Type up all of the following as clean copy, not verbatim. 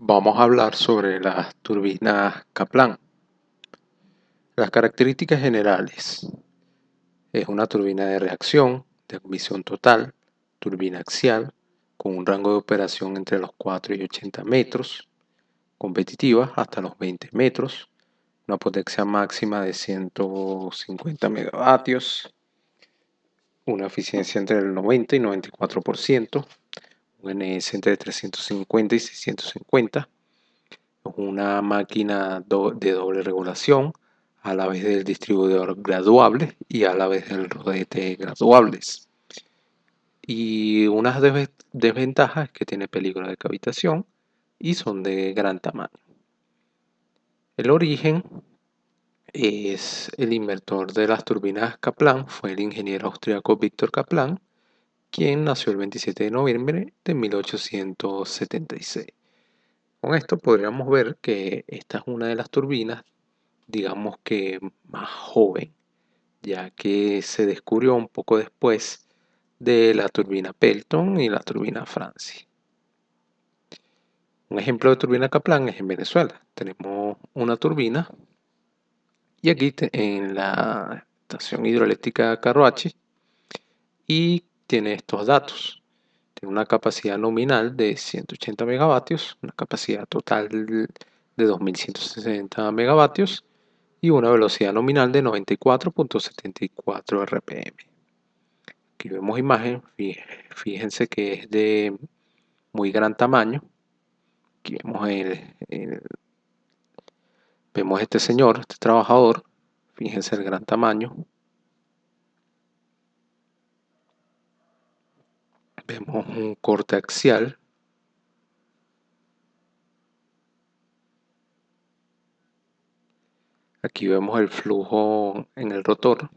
Vamos a hablar sobre las turbinas Kaplan. Las características generales. Es una turbina de reacción, de admisión total, turbina axial, con un rango de operación entre los 4 y 80 metros, competitiva hasta los 20 metros, una potencia máxima de 150 megavatios, una eficiencia entre el 90 y 94%, un NS entre 350 y 650, una máquina de doble regulación, a la vez del distribuidor graduable y a la vez del rodete graduables. Y unas desventajas es que tiene peligro de cavitación y son de gran tamaño. El origen es el inventor de las turbinas Kaplan, fue el ingeniero austríaco Victor Kaplan, quien nació el 27 de noviembre de 1876. Con esto podríamos ver que esta es una de las turbinas, digamos que más joven, ya que se descubrió un poco después de la turbina Pelton y la turbina Francis. Un ejemplo de turbina Kaplan es en Venezuela. Tenemos una turbina y aquí en la estación hidroeléctrica Carhuachi y tiene estos datos. Tiene una capacidad nominal de 180 megavatios, una capacidad total de 2160 megavatios y una velocidad nominal de 94.74 rpm. Aquí vemos imagen, fíjense que es de muy gran tamaño. Aquí vemos este señor, este trabajador, fíjense el gran tamaño. Vemos un corte axial. Aquí vemos el flujo en el rotor.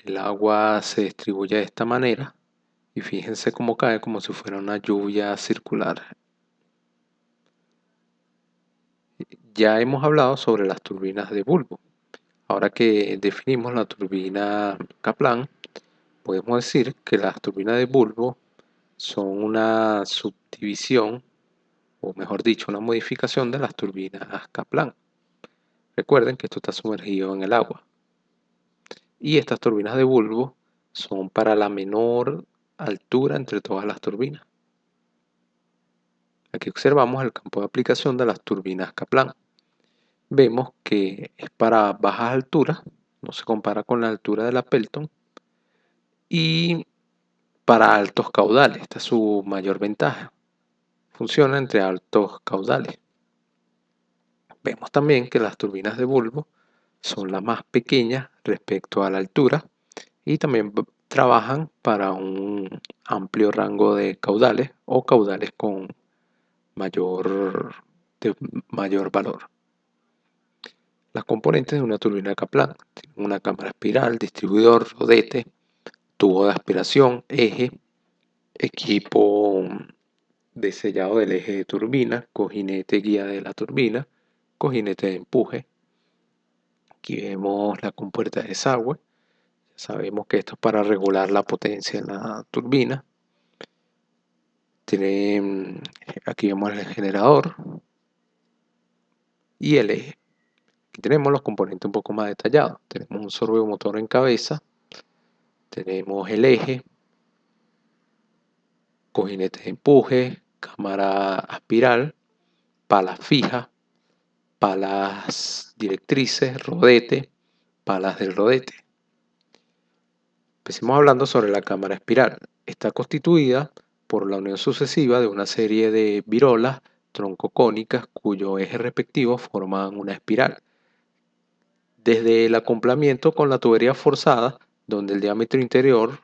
El agua se distribuye de esta manera y fíjense cómo cae como si fuera una lluvia circular. Ya hemos hablado sobre las turbinas de bulbo. Ahora que definimos la turbina Kaplan, podemos decir que las turbinas de bulbo son una subdivisión, o mejor dicho, una modificación de las turbinas Kaplan. Recuerden que esto está sumergido en el agua. Y estas turbinas de bulbo son para la menor altura entre todas las turbinas. Aquí observamos el campo de aplicación de las turbinas Kaplan. Vemos que es para bajas alturas, no se compara con la altura de la Pelton, y para altos caudales, esta es su mayor ventaja. Funciona entre altos caudales. Vemos también que las turbinas de bulbo son las más pequeñas respecto a la altura y también trabajan para un amplio rango de caudales o caudales con de mayor valor. Las componentes de una turbina Kaplan tienen una cámara espiral, distribuidor, rodete, tubo de aspiración, eje, equipo de sellado del eje de turbina, cojinete guía de la turbina, cojinete de empuje. Aquí vemos la compuerta de desagüe. Sabemos que esto es para regular la potencia en la turbina. Aquí vemos el generador y el eje. Aquí tenemos los componentes un poco más detallados. Tenemos un servomotor en cabeza, tenemos el eje, cojinete de empuje, cámara aspiral, palas fijas, palas directrices, rodete, palas del rodete. Empecemos hablando sobre la cámara espiral. Está constituida por la unión sucesiva de una serie de virolas troncocónicas cuyo eje respectivo forman una espiral. Desde el acoplamiento con la tubería forzada, donde el diámetro interior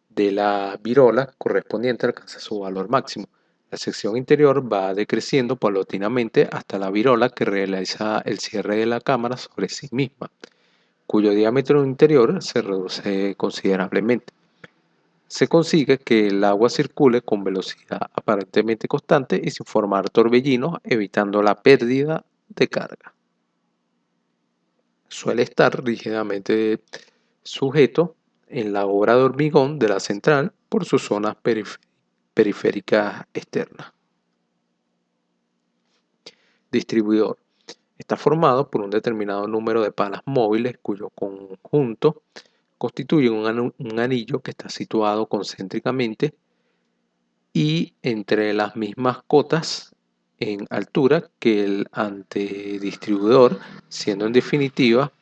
de la virola correspondiente alcanza su valor máximo. La sección interior va decreciendo paulatinamente hasta la virola que realiza el cierre de la cámara sobre sí misma, cuyo diámetro interior se reduce considerablemente. Se consigue que el agua circule con velocidad aparentemente constante y sin formar torbellinos, evitando la pérdida de carga. Suele estar rígidamente sujeto en la obra de hormigón de la central por sus zonas periféricas externas. Distribuidor. Está formado por un determinado número de palas móviles cuyo conjunto constituye un anillo que está situado concéntricamente y entre las mismas cotas en altura que el antedistribuidor, siendo en definitiva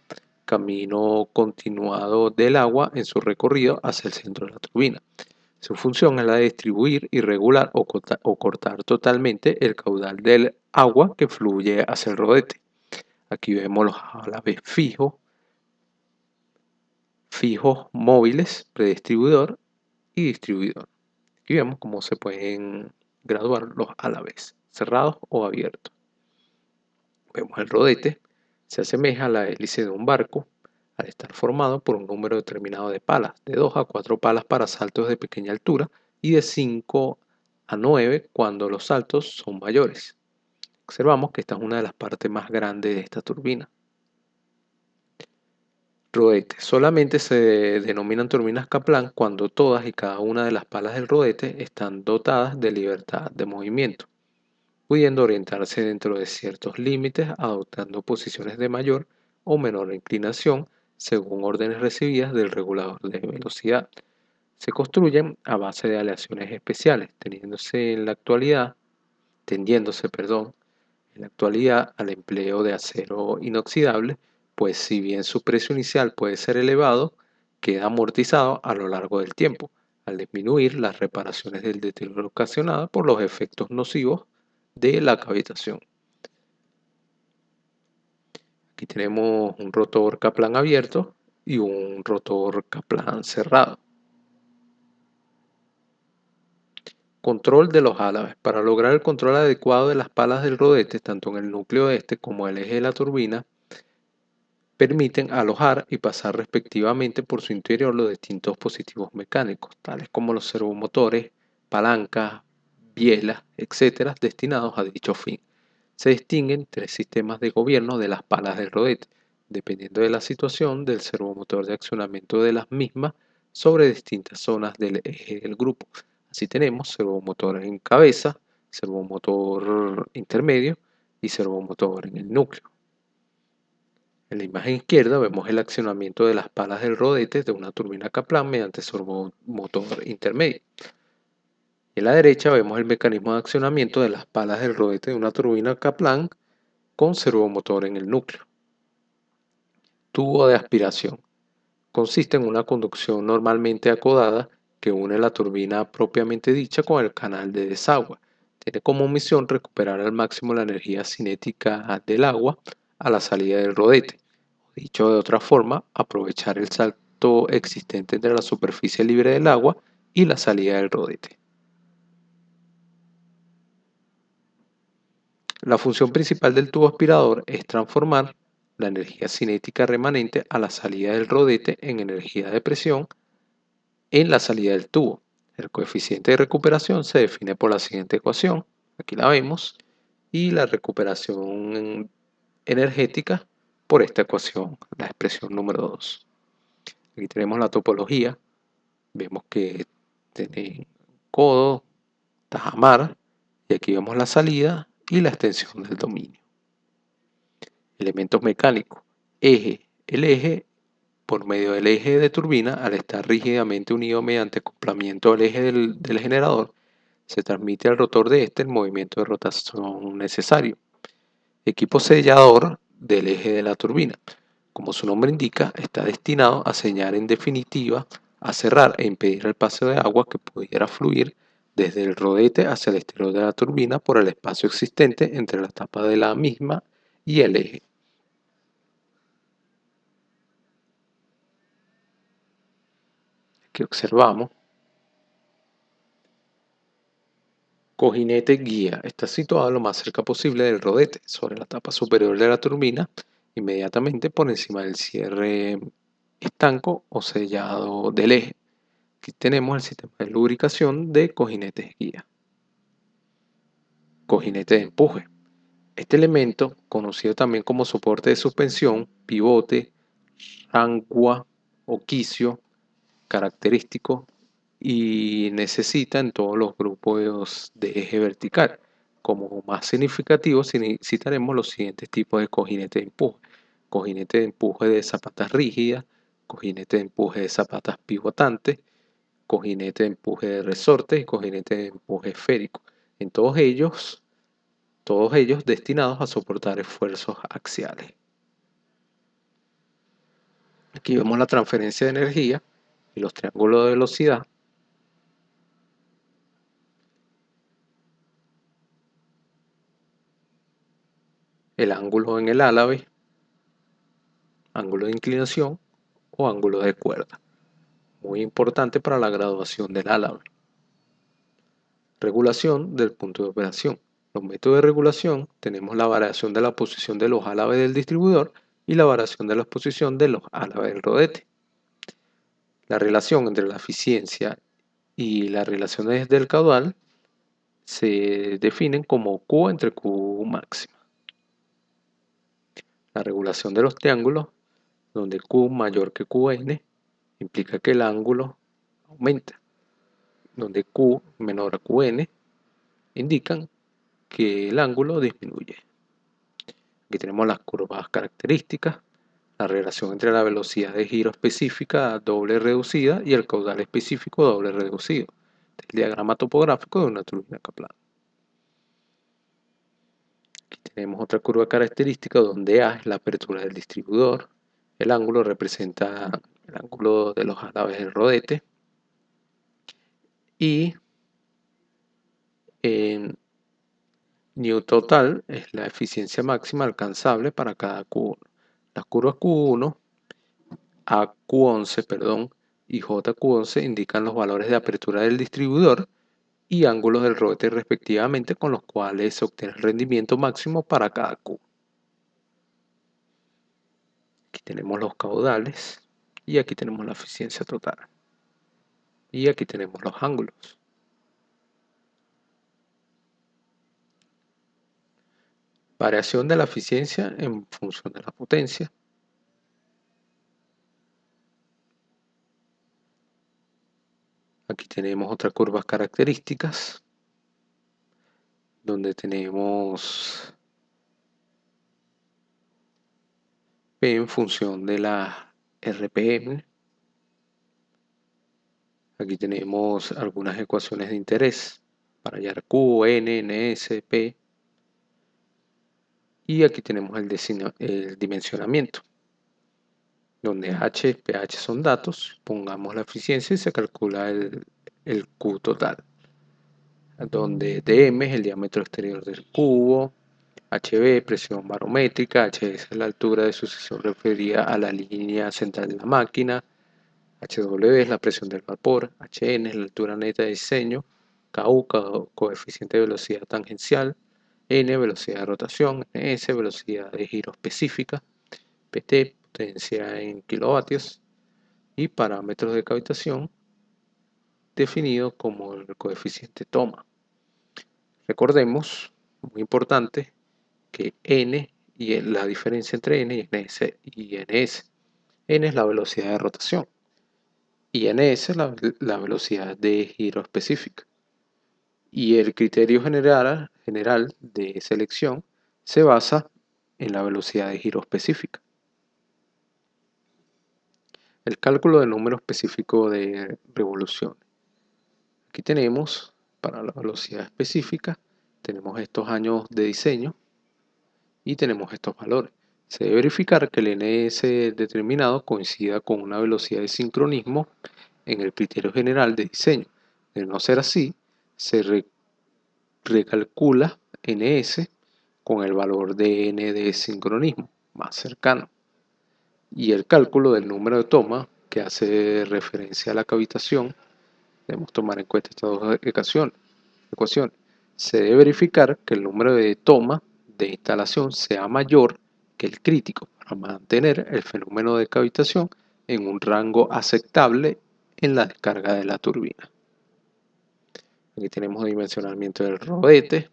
camino continuado del agua en su recorrido hacia el centro de la turbina. Su función es la de distribuir, irregular o cortar totalmente el caudal del agua que fluye hacia el rodete. Aquí vemos los álabes fijos, móviles, predistribuidor y distribuidor. Aquí vemos cómo se pueden graduar los álabes, cerrados o abiertos. Vemos el rodete, se asemeja a la hélice de un barco al estar formado por un número determinado de palas, de 2 a 4 palas para saltos de pequeña altura y de 5 a 9 cuando los saltos son mayores. Observamos que esta es una de las partes más grandes de esta turbina. Rodete. Solamente se denominan turbinas Kaplan cuando todas y cada una de las palas del rodete están dotadas de libertad de movimiento, pudiendo orientarse dentro de ciertos límites, adoptando posiciones de mayor o menor inclinación según órdenes recibidas del regulador de velocidad. Se construyen a base de aleaciones especiales, tendiéndose en la actualidad al empleo de acero inoxidable, pues si bien su precio inicial puede ser elevado, queda amortizado a lo largo del tiempo, al disminuir las reparaciones del deterioro ocasionado por los efectos nocivos de la cavitación. Aquí tenemos un rotor Kaplan abierto y un rotor Kaplan cerrado. Control de los álabes. Para lograr el control adecuado de las palas del rodete, tanto en el núcleo este como el eje de la turbina, permiten alojar y pasar respectivamente por su interior los distintos dispositivos mecánicos, tales como los servomotores, palancas, bielas, etc., destinados a dicho fin. Se distinguen 3 sistemas de gobierno de las palas del rodete, dependiendo de la situación del servomotor de accionamiento de las mismas sobre distintas zonas del eje del grupo. Así tenemos servomotor en cabeza, servomotor intermedio y servomotor en el núcleo. En la imagen izquierda vemos el accionamiento de las palas del rodete de una turbina Kaplan mediante servomotor intermedio. En la derecha vemos el mecanismo de accionamiento de las palas del rodete de una turbina Kaplan con servomotor en el núcleo. Tubo de aspiración. Consiste en una conducción normalmente acodada que une la turbina propiamente dicha con el canal de desagüe. Tiene como misión recuperar al máximo la energía cinética del agua a la salida del rodete. Dicho de otra forma, aprovechar el salto existente entre la superficie libre del agua y la salida del rodete. La función principal del tubo aspirador es transformar la energía cinética remanente a la salida del rodete en energía de presión en la salida del tubo. El coeficiente de recuperación se define por la siguiente ecuación, aquí la vemos, y la recuperación energética por esta ecuación, la expresión número 2. Aquí tenemos la topología, vemos que tiene codo, tajamar, y aquí vemos la salida y la extensión del dominio. Elementos mecánicos, eje. El eje, por medio del eje de turbina, al estar rígidamente unido mediante acoplamiento al eje del generador, se transmite al rotor de este el movimiento de rotación necesario. Equipo sellador del eje de la turbina. Como su nombre indica, está destinado a sellar en definitiva, a cerrar e impedir el paso de agua que pudiera fluir desde el rodete hacia el exterior de la turbina por el espacio existente entre la tapa de la misma y el eje. Aquí observamos. Cojinete guía. Está situado lo más cerca posible del rodete, sobre la tapa superior de la turbina, inmediatamente por encima del cierre estanco o sellado del eje. Aquí tenemos el sistema de lubricación de cojinetes guía. Cojinete de empuje. Este elemento, conocido también como soporte de suspensión, pivote, rangua o quicio, característico y necesita en todos los grupos de eje vertical. Como más significativo, citaremos los siguientes tipos de cojinete de empuje. Cojinete de empuje de zapatas rígidas, cojinete de empuje de zapatas pivotantes, cojinete de empuje de resorte y cojinete de empuje esférico. En todos ellos destinados a soportar esfuerzos axiales. Aquí vemos la transferencia de energía y los triángulos de velocidad. El ángulo en el álave, ángulo de inclinación o ángulo de cuerda. Muy importante para la graduación del álave. Regulación del punto de operación. Los métodos de regulación tenemos la variación de la posición de los álabes del distribuidor y la variación de la posición de los álabes del rodete. La relación entre la eficiencia y las relaciones del caudal se definen como Q entre Q máxima. La regulación de los triángulos, donde Q mayor que Qn, implica que el ángulo aumenta, donde Q menor a Qn indican que el ángulo disminuye. Aquí tenemos las curvas características, la relación entre la velocidad de giro específica doble reducida y el caudal específico doble reducido. Este es el diagrama topográfico de una turbina Kaplan. Aquí tenemos otra curva característica donde A es la apertura del distribuidor, el ángulo representa el ángulo de los álabes del rodete y en New total es la eficiencia máxima alcanzable para cada Q1. Las curvas Q1, AQ11, y JQ11 indican los valores de apertura del distribuidor y ángulos del rodete respectivamente, con los cuales se obtiene el rendimiento máximo para cada Q. Aquí tenemos los caudales y aquí tenemos la eficiencia total. Y aquí tenemos los ángulos. Variación de la eficiencia en función de la potencia. Aquí tenemos otras curvas características, donde tenemos P en función de la RPM. Aquí tenemos algunas ecuaciones de interés para hallar Q, N, NS, P. Y aquí tenemos el dimensionamiento, donde H y pH son datos, pongamos la eficiencia y se calcula el Q total, donde dm es el diámetro exterior del cubo, HB, presión barométrica, HS es la altura de sucesión referida a la línea central de la máquina, HW es la presión del vapor, HN es la altura neta de diseño, KU, coeficiente de velocidad tangencial, N, velocidad de rotación, NS, velocidad de giro específica, PT, potencia en kilovatios, y parámetros de cavitación definidos como el coeficiente toma. Recordemos, muy importante, que N y la diferencia entre N y NS. N es la velocidad de rotación y NS es la velocidad de giro específica. Y el criterio general de selección se basa en la velocidad de giro específica. El cálculo del número específico de revoluciones. Aquí tenemos, para la velocidad específica, tenemos estos años de diseño y tenemos estos valores. Se debe verificar que el NS determinado coincida con una velocidad de sincronismo en el criterio general de diseño. De no ser así, se recalcula NS con el valor de N de sincronismo más cercano. Y el cálculo del número de tomas, que hace referencia a la cavitación, debemos tomar en cuenta estas dos ecuaciones. Se debe verificar que el número de tomas de instalación sea mayor que el crítico para mantener el fenómeno de cavitación en un rango aceptable en la descarga de la turbina. Aquí tenemos dimensionamiento del rodete,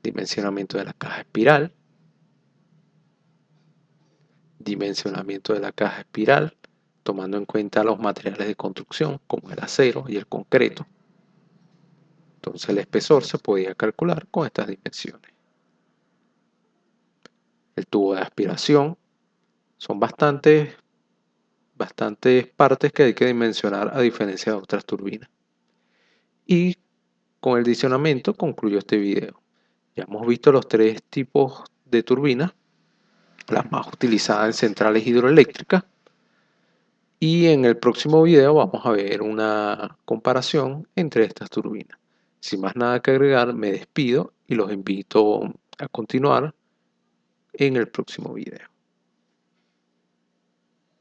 dimensionamiento de la caja espiral, dimensionamiento de la caja espiral, tomando en cuenta los materiales de construcción como el acero y el concreto. Entonces el espesor se podía calcular con estas dimensiones. El tubo de aspiración son bastantes partes que hay que dimensionar a diferencia de otras turbinas. Y con el dimensionamiento concluyo este video. Ya hemos visto los tres tipos de turbinas, las más utilizadas en centrales hidroeléctricas. Y en el próximo video vamos a ver una comparación entre estas turbinas. Sin más nada que agregar, me despido y los invito a continuar en el próximo video.